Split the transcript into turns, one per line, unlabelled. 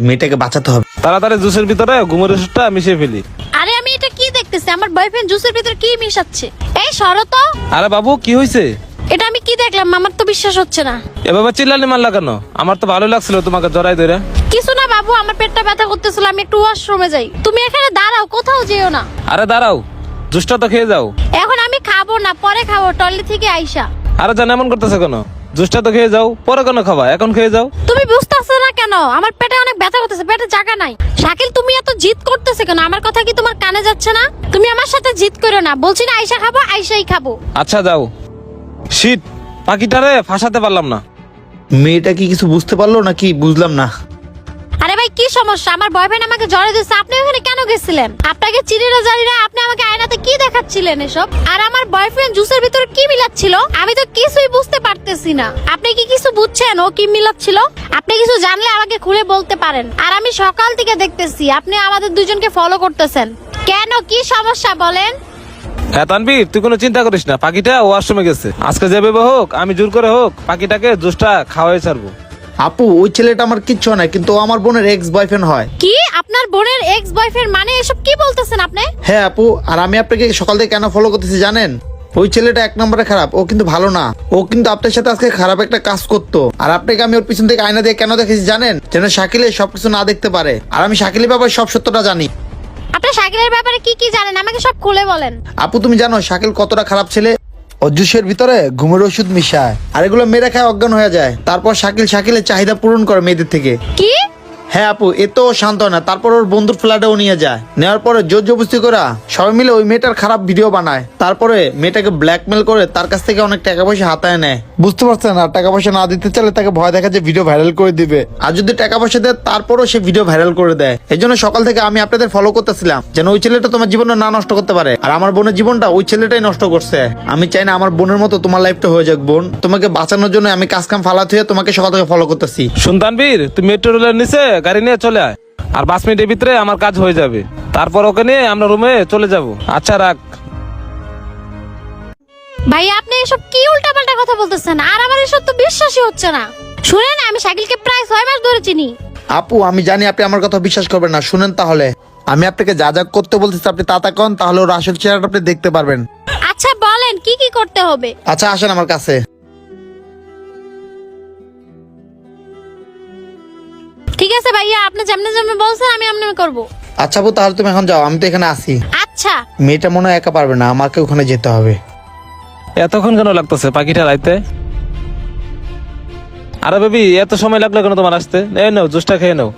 মেয়েটাকে বাঁচাতে হবে।
তাড়াতাড়ি জুসের ভিতরে ঘুমের ওষুধটা মিশিয়ে ফেলি।
আরে আমি এটা কি দেখতেছি, আমার বয়ফ্রেন্ড জুসের ভিতর কি মিশাচ্ছে? এই সরো তো।
আরে বাবু কি হয়েছে?
এটা আমি কি দেখলাম, আমার তো বিশ্বাস হচ্ছে না।
এভাবে চিল্লানি মারলা কেন? আমার তো ভালো লাগছিল তোমাকে জড়াই ধরে।
কিছু না বাবু, আমার পেটটা ব্যথা করতেছিল, আমি একটু ওয়াশরুমে যাই। তুমি এখানে দাঁড়াও, কোথাও যেও না।
আরে দাঁড়াও, জুসটা তো খেয়ে যাও।
এখন আমি খাবো না, পরে খাবো টয়লেট থেকে আইসা।
আরে জান এমন করতেছে কেন? জুসটা তো খেয়ে যাও, পরে কেন খাবা? এখন খেয়ে যাও।
তুমি বুঝতেছো না কেন? আমার পেটে অনেক ব্যথা করতেছে, পেটে জায়গা নাই। শাকিল তুমি এত জিদ করতেছে কেন? আমার কথা কি তোমার কানে যাচ্ছে না? তুমি আমার সাথে জিদ করো না, বলছি না আইসা খাবো, আইসাই খাবো।
আচ্ছা যাও। শিট, পাখিটারে ফাঁসাতে পারলাম না।
মেয়েটা কি কিছু বুঝতে পারলো নাকি বুঝলাম না।
আরে ভাই কি সমস্যা? আমার বয়ফ্রেন্ড আমাকে জড়িয়ে দিচ্ছে, আপনি ওখানে কেন গেছিলেন? আপনাকে চিনি না জানি না, আপনি আমাকে আয়নাতে কি দেখাচ্ছিলেন এসব? আর আমার বয়ফ্রেন্ড জুসের ভিতরে কি মিলাচ্ছিল আমি তো কিছুই বুঝতে পারতেছি না। আপনি কি কিছু বুঝছেন ও কি মিলাচ্ছিল? আপনি কিছু জানলে আমাকে খুলে বলতে পারেন। আর আমি সকাল থেকে দেখতেছি আপনি আমাদের দুজনকে ফলো করতেছেন কেন? কি সমস্যা বলেন?
হ্যাঁ তানবীর, তুই কোনো চিন্তা করিস না, পাখিটা ওয়াশরুমে গেছে। আজকে যেভাবে হোক আমি জোর করে হোক পাখিটাকে জুসটা খাওয়াই ছাড়বো।
আপু ওই ছেলেটা আমার কিচ্ছু হয় না, কিন্তু ও আমার বোনের এক্স বয়ফ্রেন্ড হয়।
কি আপনার বোনের এক্স বয়ফ্রেন্ড? মানে এসব কি বলতেছেন আপনি?
হ্যাঁ আপু, আর আমি আপনাকে সকাল থেকে কেন ফলো করতেছি জানেন? ওই ছেলেটা এক নম্বরে খারাপ, ও কিন্তু ভালো না। ও কিন্তু আপনার সাথে আজকে খারাপ একটা কাজ করতো। আর আপনাকে আমি ওর পিছন থেকে আয়না দিয়ে কেন দেখেছি জানেন? যেন শাকিলের সবকিছু না দেখতে পারে। আর আমি শাকিলের ব্যাপারে সব সত্যটা জানি।
আপনি শাকিলের ব্যাপারে কি কি জানেন আমাকে সব খুলে বলেন।
আপু তুমি জানো শাকিল কতটা খারাপ ছেলে? ও জুসের ভিতরে ঘুমের ওষুধ মিশায়, আর এগুলো মেয়েরা খায় অজ্ঞান হয়ে যায়। তারপর শাকিলের চাহিদা পূরণ করে মেয়েদের থেকে।
কি?
হ্যাঁ আপু, এ তো শান্ত হয় না। তারপর ওর বন্ধুর ফ্ল্যাটেও নিয়ে যায়, নেওয়ার পরে জোর জবরদস্তি করা সবাই মিলে ওই মেয়েটার খারাপ ভিডিও বানায়। তারপরে মেয়েটাকে ব্ল্যাকমেল করে তার কাছ থেকে অনেক টাকা পয়সা হাতায় নেয়। বুঝতে পারছেন? আর টাকা পয়সা না দিতে চাইলে তাকে ভয় দেখা যে ভিডিও ভাইরাল করে দিবে। আর যদি টাকা পয়সা দেয় তারপরও সে ভিডিও ভাইরাল করে দেয়। এই জন্য সকাল থেকে আমি আপনাদের ফলো করতেছিলাম, যেন ওই ছেলেটা তোমার জীবনটা না নষ্ট করতে পারে। আর আমার বোনের জীবনটা ওই ছেলেটাই নষ্ট করছে। আমি চাই না আমার বোনের মতো তোমার লাইফটা হয়ে যাক। বোন, তোমাকে বাঁচানোর জন্য আমি কাজ কাম ফালাতে হয়ে তোমাকে সকাল থেকে ফলো করতেছি।
শুন তানবীর, তুই মেট্রো রেলের নিচে গাড়ি নিয়ে চলে আয়, আর 5 মিনিটের ভিতরে আমার কাজ হয়ে যাবে। তারপর ওকে নিয়ে আমরা রুমে চলে যাব। আচ্ছা রাখ।
ভাই আপনি এসব কি উল্টাপাল্টা কথা বলতেছেন? আর আমার এসব তো বিশ্বাসই হচ্ছে না। শুনেন, আমি শাকিলকে প্রায় 6 মাস ধরে চিনি।
আপু আমি জানি আপনি আমার কথা বিশ্বাস করবেন না। শুনেন তাহলে, আমি আপনাকে যা যা করতে বলতেছি আপনি তা তা করেন, তাহলে ওর আসল চেহারাটা আপনি দেখতে পারবেন।
আচ্ছা বলেন কি কি করতে হবে?
আচ্ছা আসেন আমার কাছে।
ঠিক আছে ভাইয়া, আপনি যেমনে যেমনে বলছেন আমি এমনি করব।
আচ্ছা আপু তাহলে তুমি এখন যাও, আমি তো এখানে আছি।
আচ্ছা।
মেয়েটা মনে হয় একা পারবে না, আমাকে ওখানে যেতে হবে।
এতক্ষণ কেন লাগতেছে পাখিটা রাইতে? আরে বেবি, এত সময় লাগলো কেন তোমার আসতে? এই নাও জুসটা খেয়ে নাও।